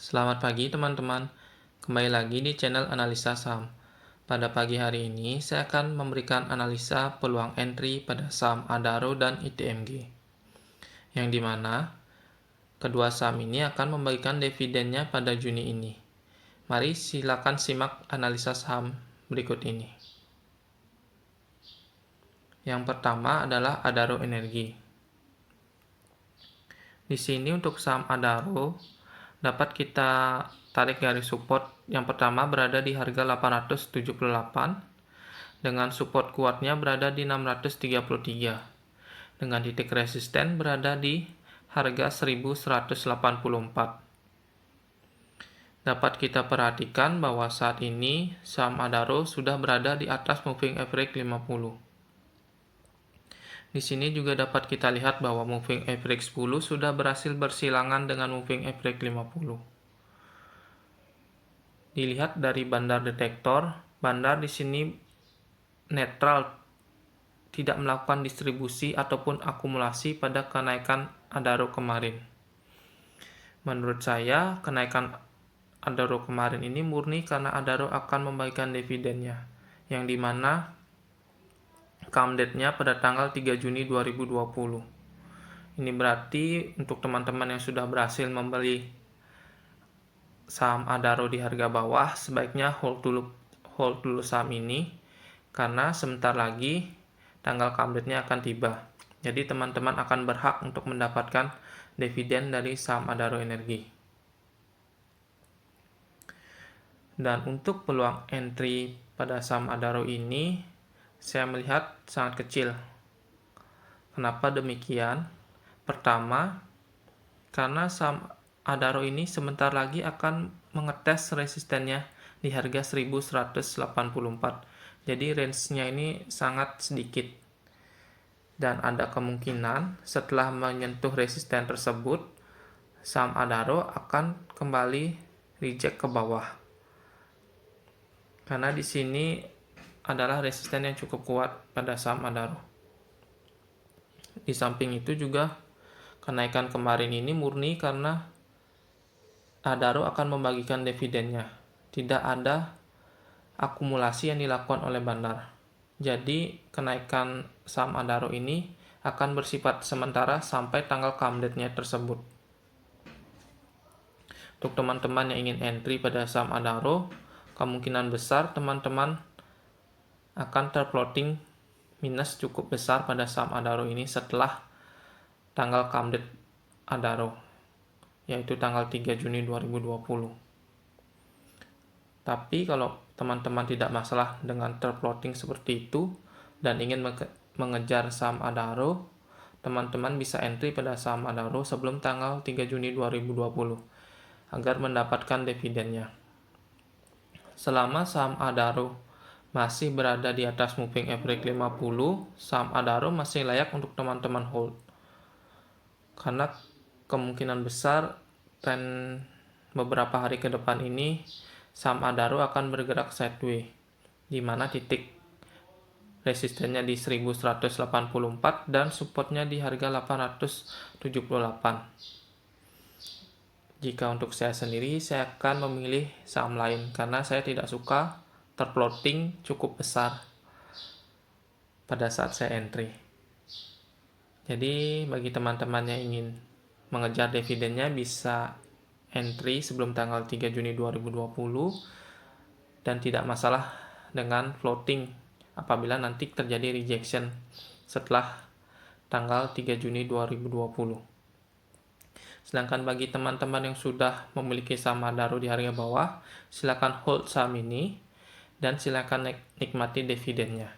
Selamat pagi teman-teman, kembali lagi di channel Analisa Saham. Pada pagi hari ini, saya akan memberikan analisa peluang entry pada saham Adaro dan ITMG. Yang dimana, kedua saham ini akan membagikan dividennya pada Juni ini. Mari silakan simak analisa saham berikut ini. Yang pertama adalah Adaro Energi. Di sini untuk saham Adaro, dapat kita tarik garis support yang pertama berada di harga 878 dengan support kuatnya berada di 633 dengan titik resisten berada di harga 1184. Dapat kita perhatikan bahwa saat ini saham Adaro sudah berada di atas moving average 50. Di sini juga dapat kita lihat bahwa moving average 10 sudah berhasil bersilangan dengan moving average 50. Dilihat dari bandar detektor, bandar di sini netral, tidak melakukan distribusi ataupun akumulasi pada kenaikan Adaro kemarin. Menurut saya, kenaikan Adaro kemarin ini murni karena Adaro akan membagikan dividennya, yang dimana come date-nya pada tanggal 3 Juni 2020. Ini berarti untuk teman-teman yang sudah berhasil membeli saham Adaro di harga bawah, sebaiknya hold dulu saham ini, karena sebentar lagi tanggal come date-nya akan tiba. Jadi teman-teman akan berhak untuk mendapatkan dividen dari saham Adaro Energi. Dan untuk peluang entry pada saham Adaro ini, saya melihat sangat kecil. Kenapa demikian? Pertama, karena saham Adaro ini sebentar lagi akan mengetes resistennya di harga 1184. Jadi range-nya ini sangat sedikit. Dan ada kemungkinan setelah menyentuh resisten tersebut, saham Adaro akan kembali reject ke bawah. Karena di sini adalah resisten yang cukup kuat pada saham Adaro. Di samping itu juga kenaikan kemarin ini murni karena Adaro akan membagikan dividennya. Tidak ada akumulasi yang dilakukan oleh bandar. Jadi kenaikan saham Adaro ini akan bersifat sementara sampai tanggal come date-nya tersebut. Untuk teman-teman yang ingin entry pada saham Adaro, kemungkinan besar teman-teman akan terfloating minus cukup besar pada saham Adaro ini setelah tanggal come date Adaro, yaitu tanggal 3 Juni 2020. Tapi kalau teman-teman tidak masalah dengan terfloating seperti itu dan ingin mengejar saham Adaro, teman-teman bisa entry pada saham Adaro sebelum tanggal 3 Juni 2020 agar mendapatkan dividennya. Selama saham Adaro masih berada di atas moving average 50, saham Adaro masih layak untuk teman-teman hold. Karena kemungkinan besar tren beberapa hari ke depan ini saham Adaro akan bergerak sideways, di mana titik resistennya di 1184 dan supportnya di harga 878. Jika untuk saya sendiri, saya akan memilih saham lain karena saya tidak suka terfloating cukup besar pada saat saya entry. Jadi bagi teman-teman yang ingin mengejar dividennya bisa entry sebelum tanggal 3 Juni 2020 dan tidak masalah dengan floating apabila nanti terjadi rejection setelah tanggal 3 Juni 2020. Sedangkan bagi teman-teman yang sudah memiliki saham Adaro di harga bawah, silakan hold saham ini dan silakan nikmati dividennya.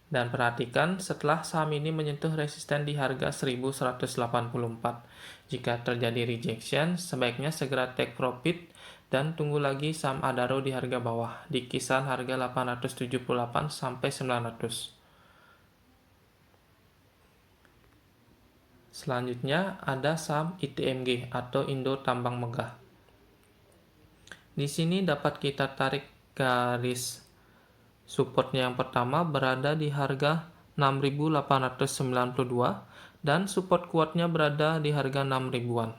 Dan perhatikan setelah saham ini menyentuh resisten di harga 1184. Jika terjadi rejection, sebaiknya segera take profit dan tunggu lagi saham Adaro di harga bawah di kisaran harga 878 sampai 900. Selanjutnya ada saham ITMG atau Indo Tambang Megah. Di sini dapat kita tarik garis supportnya yang pertama berada di harga 6.892 dan support kuatnya berada di harga 6.000-an.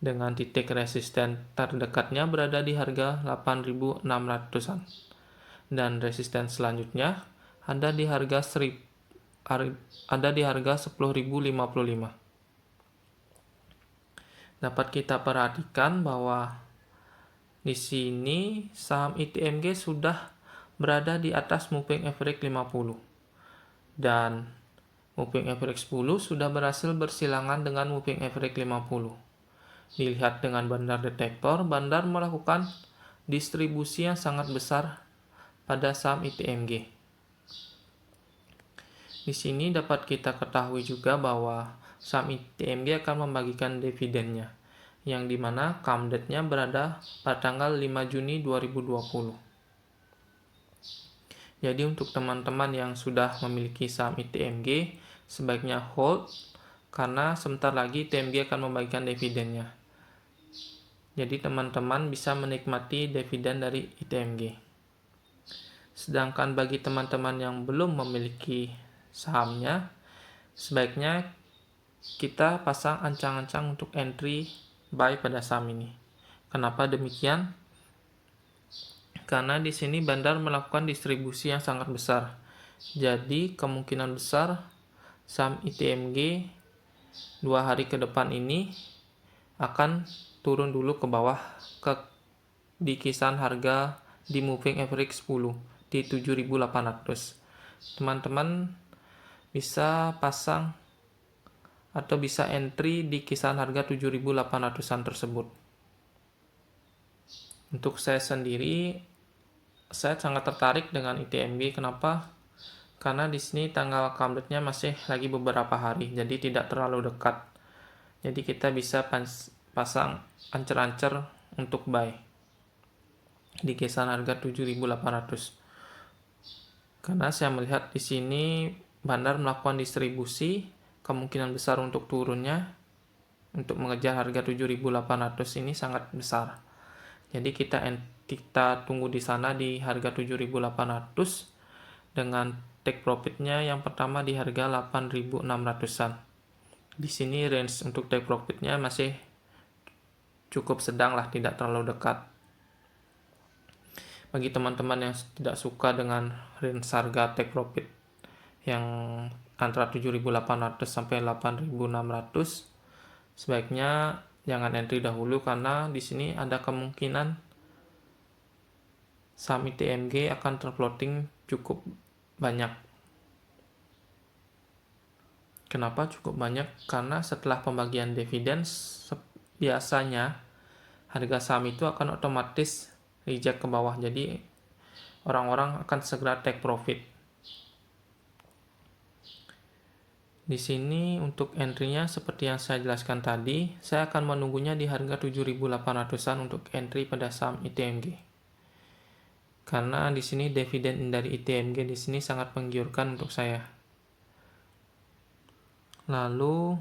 dengan titik resisten terdekatnya berada di harga 8.600-an. Dan resisten selanjutnya ada di harga 10.055. Dapat kita perhatikan bahwa di sini saham ITMG sudah berada di atas moving average 50 dan moving average 10 sudah berhasil bersilangan dengan moving average 50. Dilihat dengan bandar detektor, bandar melakukan distribusi yang sangat besar pada saham ITMG. Di sini dapat kita ketahui juga bahwa saham ITMG akan membagikan dividennya, yang dimana come date-nya berada pada tanggal 5 Juni 2020. Jadi untuk teman-teman yang sudah memiliki saham ITMG, sebaiknya hold, karena sebentar lagi ITMG akan membagikan dividennya. Jadi teman-teman bisa menikmati dividen dari ITMG. Sedangkan bagi teman-teman yang belum memiliki sahamnya, sebaiknya kita pasang ancang-ancang untuk entry buy pada saham ini. Kenapa demikian? Karena di sini bandar melakukan distribusi yang sangat besar. Jadi kemungkinan besar saham ITMG 2 hari ke depan ini akan turun dulu ke bawah di kisaran harga di moving average 10 di 7.800. Teman-teman bisa pasang atau bisa entry di kisaran harga 7.800-an tersebut. Untuk saya sendiri, saya sangat tertarik dengan ITMG. Kenapa? Karena di sini tanggal come date-nya masih lagi beberapa hari, jadi tidak terlalu dekat. Jadi kita bisa pasang ancer-ancer untuk buy di kisaran harga 7.800. Karena saya melihat di sini bandar melakukan distribusi, kemungkinan besar untuk turunnya untuk mengejar harga 7.800 ini sangat besar. Jadi kita tunggu di sana di harga 7.800 dengan take profitnya yang pertama di harga 8.600-an. Di sini range untuk take profitnya masih cukup sedang lah, tidak terlalu dekat. Bagi teman-teman yang tidak suka dengan range harga take profit yang antara 7.800 sampai 8.600, sebaiknya jangan entry dahulu karena di sini ada kemungkinan saham ITMG akan terfloating cukup banyak. Kenapa cukup banyak? Karena setelah pembagian dividen biasanya harga saham itu akan otomatis reject ke bawah, jadi orang-orang akan segera take profit. Di sini untuk entry-nya seperti yang saya jelaskan tadi, saya akan menunggunya di harga 7.800-an untuk entry pada saham ITMG. Karena di sini dividen dari ITMG di sini sangat menggiurkan untuk saya. Lalu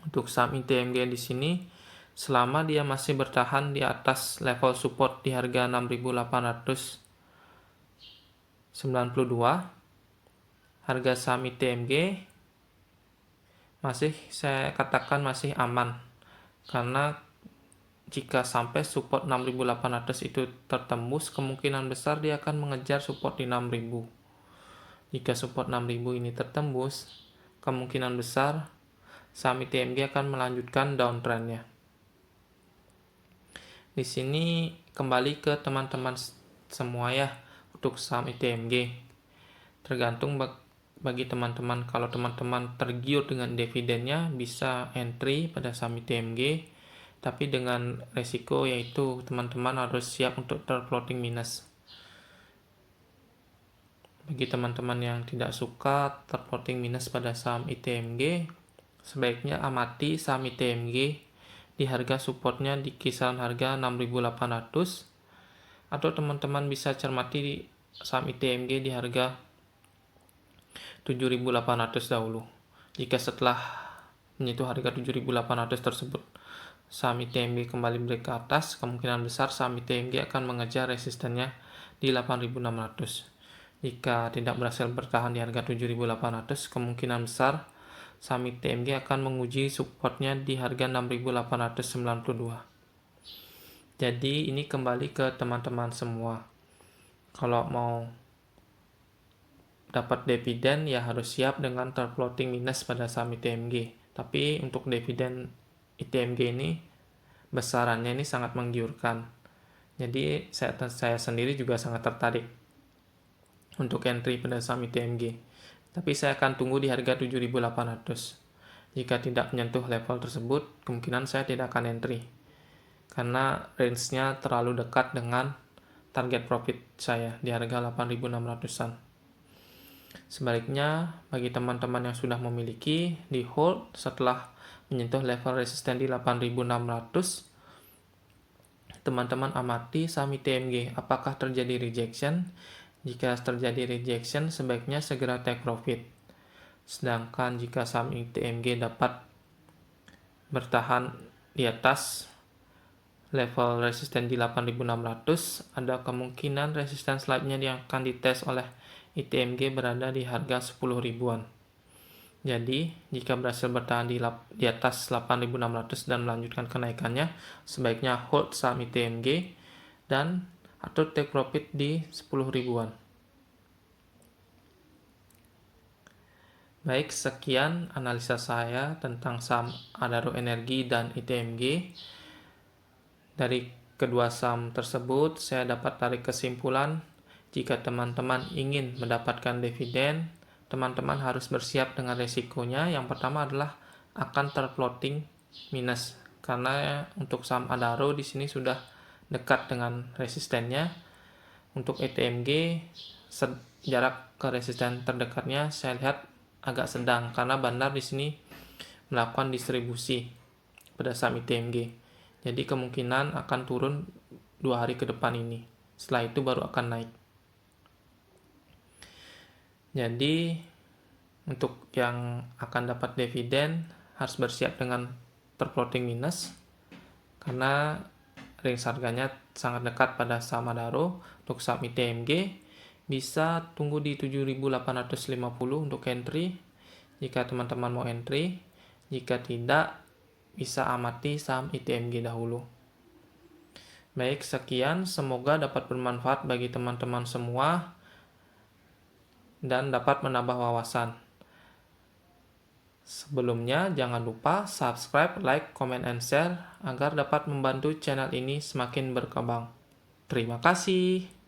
untuk saham ITMG di sini, selama dia masih bertahan di atas level support di harga 6.892, harga saham ITMG masih saya katakan masih aman. Karena jika sampai support 6.800 itu tertembus, kemungkinan besar dia akan mengejar support di 6.000. Jika support 6.000 ini tertembus, kemungkinan besar saham ITMG akan melanjutkan downtrend-nya. Di sini kembali ke teman-teman semua ya untuk saham ITMG. Tergantung bagi teman-teman, kalau teman-teman tergiur dengan dividennya bisa entry pada saham ITMG, tapi dengan resiko yaitu teman-teman harus siap untuk terfloating minus. Bagi teman-teman yang tidak suka terfloating minus pada saham ITMG, sebaiknya amati saham ITMG di harga supportnya di kisaran harga 6.800, atau teman-teman bisa cermati di saham ITMG di harga 7.800 dahulu. Jika setelah menyentuh harga 7.800 tersebut saham ITMG kembali break ke atas, kemungkinan besar saham ITMG akan mengejar resistennya di 8.600. Jika tidak berhasil bertahan di harga 7.800, kemungkinan besar saham ITMG akan menguji supportnya di harga 6.892. Jadi ini kembali ke teman-teman semua. Kalau mau dapat dividen ya harus siap dengan terfloating minus pada saham ITMG. Tapi untuk dividen ITMG ini besarannya ini sangat menggiurkan. Jadi saya sendiri juga sangat tertarik untuk entry pada saham ITMG. Tapi saya akan tunggu di harga 7.800. Jika tidak menyentuh level tersebut, kemungkinan saya tidak akan entry. Karena range-nya terlalu dekat dengan target profit saya di harga 8.600-an. Sebaliknya, bagi teman-teman yang sudah memiliki, di hold setelah menyentuh level resisten di 8.600, teman-teman amati saham ITMG, apakah terjadi rejection? Jika terjadi rejection, sebaiknya segera take profit. Sedangkan jika saham ITMG dapat bertahan di atas level resisten di 8.600, ada kemungkinan resisten selanjutnya yang akan dites oleh ITMG berada di harga 10 ribuan. Jadi, jika berhasil bertahan di atas 8.600 dan melanjutkan kenaikannya, sebaiknya hold saham ITMG dan atau take profit di 10 ribuan. Baik, sekian analisa saya tentang saham Adaro Energi dan ITMG. Dari kedua saham tersebut, saya dapat tarik kesimpulan, jika teman-teman ingin mendapatkan dividen, teman-teman harus bersiap dengan resikonya. Yang pertama adalah akan terfloating minus, karena untuk saham Adaro di sini sudah dekat dengan resistennya. Untuk ITMG, jarak ke resisten terdekatnya saya lihat agak sedang, karena bandar di sini melakukan distribusi pada saham ITMG. Jadi kemungkinan akan turun 2 hari ke depan ini. Setelah itu baru akan naik. Jadi untuk yang akan dapat dividen harus bersiap dengan terfloating minus, karena range harganya sangat dekat pada saham Adaro. Untuk saham ITMG bisa tunggu di 7.850 untuk entry jika teman-teman mau entry. Jika tidak, bisa amati saham ITMG dahulu. Baik, sekian. Semoga dapat bermanfaat bagi teman-teman semua dan dapat menambah wawasan. Sebelumnya, jangan lupa subscribe, like, comment, and share agar dapat membantu channel ini semakin berkembang. Terima kasih.